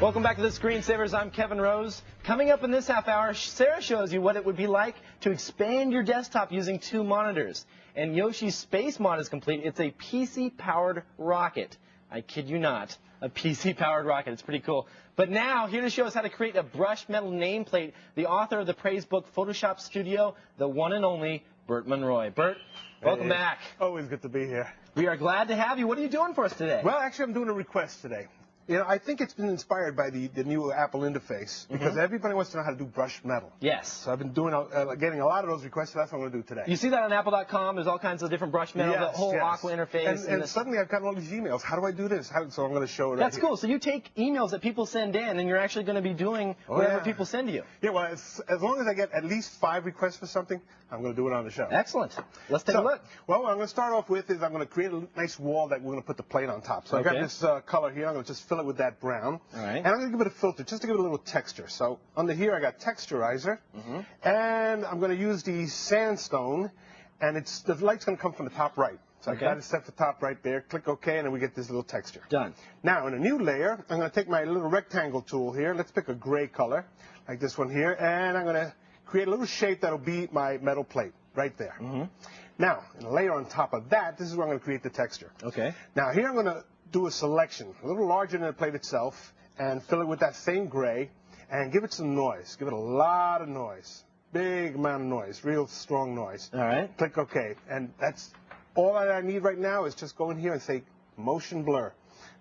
Welcome back to the Screensavers. I'm Kevin Rose. Coming up in this half hour, Sarah shows you what it would be like to expand your desktop using 2 monitors. And Yoshi's space mod is complete. It's a PC-powered rocket. I kid you not, a PC-powered rocket. It's pretty cool. But now, here to show us how to create a brushed metal nameplate, the author of the praised book Photoshop Studio, the one and only Bert Monroy. Bert, welcome back. Always good to be here. We are glad to have you. What are you doing for us today? Well, actually, I'm doing a request today. You know, I think it's been inspired by the new Apple interface because everybody wants to know how to do brushed metal. Yes. So I've been doing getting a lot of those requests, so that's what I'm going to do today. You see that on Apple.com. There's all kinds of different brushed metal, the whole Aqua interface. And suddenly I've gotten all these emails. How do I do this? So I'm going to show it right That's cool. So you take emails that people send in, and you're actually going to be doing whatever people send you. Yeah, well, as long as I get at least 5 requests for something, I'm going to do it on the show. Excellent. Let's take a look. Well, what I'm going to start off with is I'm going to create a nice wall that we're going to put the plate on top. So I've got this color here. I'm going to just fill it with that brown. All right. And I'm going to give it a filter just to give it a little texture. So under here I got texturizer. And I'm going to use the sandstone. And the light's going to come from the top right. So I've got it set for top right there. Click OK, and then we get this little texture. Done. Now, in a new layer, I'm going to take my little rectangle tool here. Let's pick a gray color, like this one here. And I'm going to create a little shape that'll be my metal plate right there. Now, in a layer on top of that, this is where I'm going to create the texture. Okay. Now, here I'm going to do a selection, a little larger than the plate itself, and fill it with that same gray, and give it some noise. Give it a lot of noise. Big amount of noise, real strong noise. All right. Click OK. And that's all that I need right now is just go in here and say motion blur.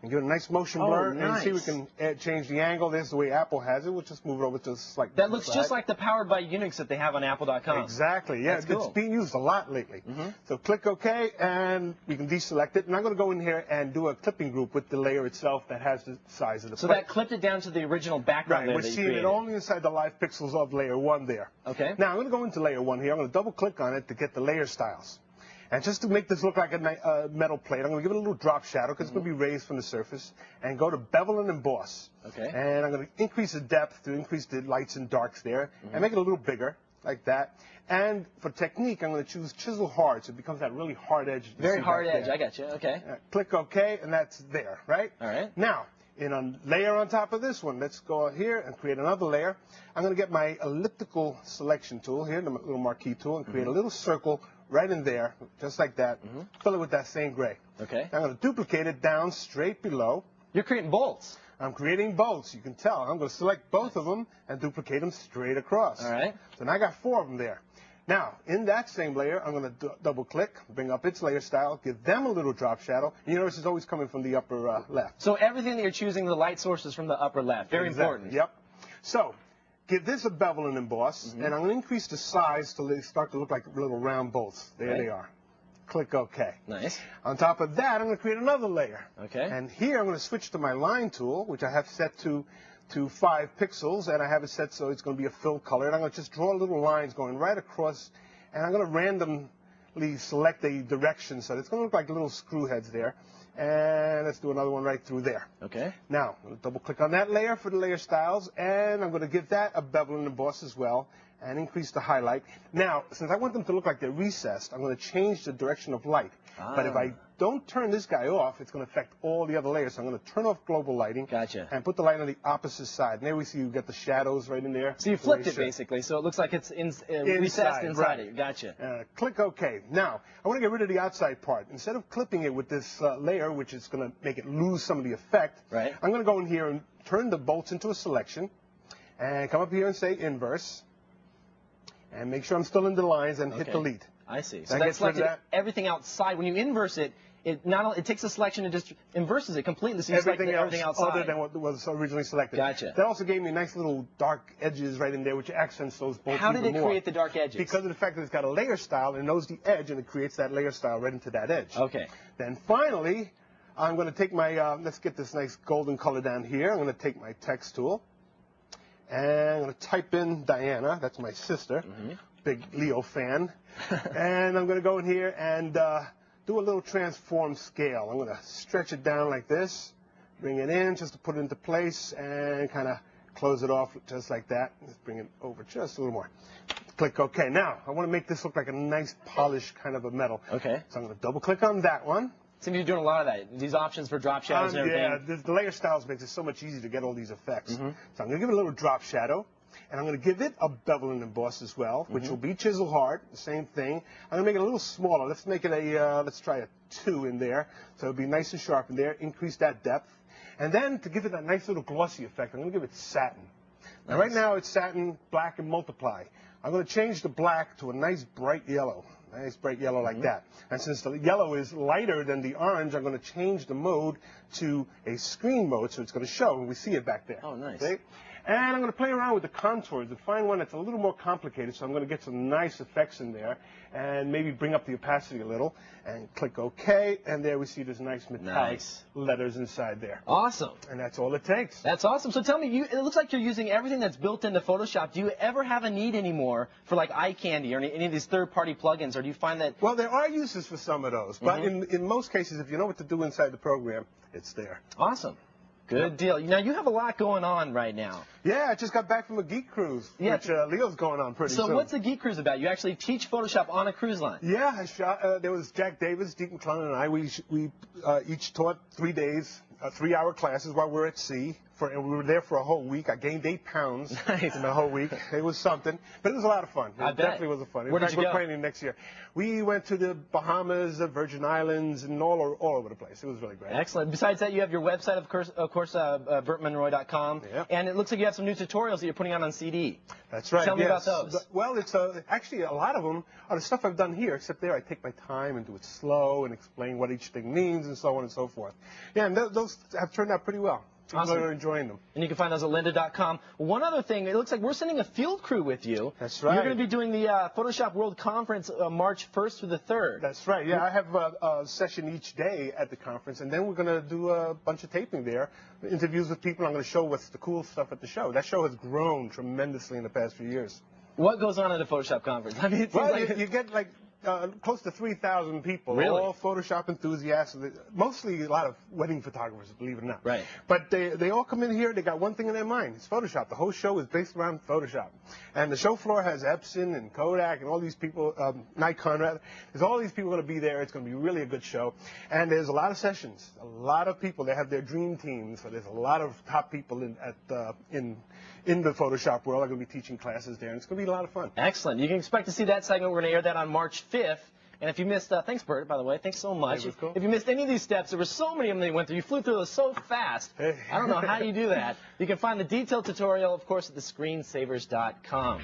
And give it a nice motion blur, and see we can change the angle. There's the way Apple has it. We'll just move it over to like that. Looks just like the Powered by Unix that they have on Apple.com. Exactly. Yeah, it's being used a lot lately. So click OK, and we can deselect it. And I'm going to go in here and do a clipping group with the layer itself that has the size of the plate. So that clipped it down to the original background layer we're seeing it only inside the live pixels of layer 1 there. Okay. Now I'm going to go into layer 1 here. I'm going to double click on it to get the layer styles. And just to make this look like a metal plate, I'm going to give it a little drop shadow because it's going to be raised from the surface. And go to bevel and emboss. Okay. And I'm going to increase the depth to increase the lights and darks there. And make it a little bigger, like that. And for technique, I'm going to choose chisel hard, so it becomes that really hard edge. Very hard edge, I got you. Okay. Click OK, and that's there, right? All right. Now, in a layer on top of this one, let's go here and create another layer. I'm going to get my elliptical selection tool here, the little marquee tool, and create a little circle right in there, just like that. Fill it with that same gray. Okay. I'm going to duplicate it down straight below. You're creating bolts. I'm creating bolts. You can tell. I'm going to select both of them and duplicate them straight across. All right. So now I got 4 of them there. Now, in that same layer, I'm going to double click, bring up its layer style, give them a little drop shadow. And you notice it's always coming from the upper left. So everything that you're choosing, the light source is from the upper left. Very important. Yep. So give this a bevel and emboss, and I'm going to increase the size till they start to look like little round bolts. There they are. Click OK. Nice. On top of that, I'm going to create another layer. Okay. And here I'm going to switch to my line tool, which I have set to 5 pixels, and I have it set so it's going to be a fill color. And I'm going to just draw little lines going right across, and I'm going to randomly select a direction, so it's going to look like little screw heads there. And let's do another one right through there. Okay. Now, I'm going to double click on that layer for the layer styles, and I'm going to give that a bevel and emboss as well, and increase the highlight. Now, since I want them to look like they're recessed, I'm going to change the direction of light. But if I don't turn this guy off, it's going to affect all the other layers. So I'm going to turn off global lighting. Gotcha. And put the light on the opposite side. And there we see you get the shadows right in there. So you flipped it basically, so it looks like it's recessed inside it. Gotcha. Click OK. Now, I want to get rid of the outside part. Instead of clipping it with this layer, which is going to make it lose some of the effect, I'm going to go in here and turn the bolts into a selection. And come up here and say inverse. And make sure I'm still in the lines and hit delete. I see. So that selected everything outside. When you inverse it, it takes a selection and just inverses it completely. So you select everything outside. Other than what was originally selected. Gotcha. That also gave me nice little dark edges right in there, which accents those bolts How did it even more. create the dark edges? Because of the fact that it's got a layer style and knows the edge, and it creates that layer style right into that edge. Okay. Then finally, I'm going to take my, let's get this nice golden color down here. I'm going to take my text tool. And I'm going to type in Diana. That's my sister. Big Leo fan. And I'm going to go in here and do a little transform scale. I'm going to stretch it down like this, bring it in just to put it into place, and kind of close it off just like that. Let's bring it over just a little more. Click OK. Now, I want to make this look like a nice polished kind of a metal. Okay. So I'm going to double click on that one. Seem to be doing a lot of that. These options for drop shadows and everything. Yeah, the layer styles makes it so much easier to get all these effects. So I'm going to give it a little drop shadow. And I'm going to give it a bevel and emboss as well, which will be chisel hard, the same thing. I'm going to make it a little smaller. Let's make it let's try a 2 in there. So it'll be nice and sharp in there, increase that depth. And then to give it that nice little glossy effect, I'm going to give it satin. Now right now it's satin, black, and multiply. I'm going to change the black to a nice bright yellow. Nice bright yellow like that. And since the yellow is lighter than the orange, I'm going to change the mode to a screen mode, so it's going to show, and we see it back there. Oh, nice. See? And I'm going to play around with the contours and find one that's a little more complicated, so I'm going to get some nice effects in there and maybe bring up the opacity a little and click OK, and there we see this nice metallic letters inside there. Awesome. And that's all it takes. That's awesome. So tell me, it looks like you're using everything that's built into Photoshop. Do you ever have a need anymore for like eye candy or any of these third-party plugins, or do you find that... Well, there are uses for some of those, but in most cases, if you know what to do inside the program, it's there. Awesome. Good deal. Now, you have a lot going on right now. Yeah, I just got back from a geek cruise, which Leo's going on pretty soon. So what's the geek cruise about? You actually teach Photoshop on a cruise line. Yeah, I shot, there was Jack Davis, Deke McClellan, and I. We each taught 3 days, 3-hour classes while we were at sea. And we were there for a whole week. I gained 8 pounds in the whole week. It was something, but it was a lot of fun. It definitely was fun. Where did you go? We're planning next year. We went to the Bahamas, the Virgin Islands, and all over the place. It was really great. Excellent. Besides that, you have your website, of course, BurtMonroy.com. Yeah. And it looks like you have some new tutorials that you're putting out on CD. That's right. Tell me about those. Well, it's actually a lot of them are the stuff I've done here, except there I take my time and do it slow and explain what each thing means and so on and so forth. Yeah, and those have turned out pretty well. People are enjoying them. And you can find those at lynda.com. One other thing, it looks like we're sending a field crew with you. That's right. You're going to be doing the Photoshop World Conference March 1st through the 3rd. That's right. Yeah, I have a session each day at the conference, and then we're going to do a bunch of taping there, interviews with people. I'm going to show what's the cool stuff at the show. That show has grown tremendously in the past few years. What goes on at a Photoshop conference? I mean, it seems like... you get like close to 3,000 people, really? All Photoshop enthusiasts, mostly a lot of wedding photographers, believe it or not. Right. But they all come in here, they got one thing in their mind, it's Photoshop. The whole show is based around Photoshop. And the show floor has Epson and Kodak and all these people, Nikon rather. There's all these people going to be there. It's going to be really a good show. And there's a lot of sessions, a lot of people. They have their dream teams, so there's a lot of top people in the Photoshop world. I'm going to be teaching classes there, and it's going to be a lot of fun. Excellent. You can expect to see that segment. We're going to air that on March 5th. And if you missed, thanks, Bert, by the way. Thanks so much. Cool. If you missed any of these steps, there were so many of them that you went through. You flew through those so fast. I don't know how you do that. You can find the detailed tutorial, of course, at thescreensavers.com.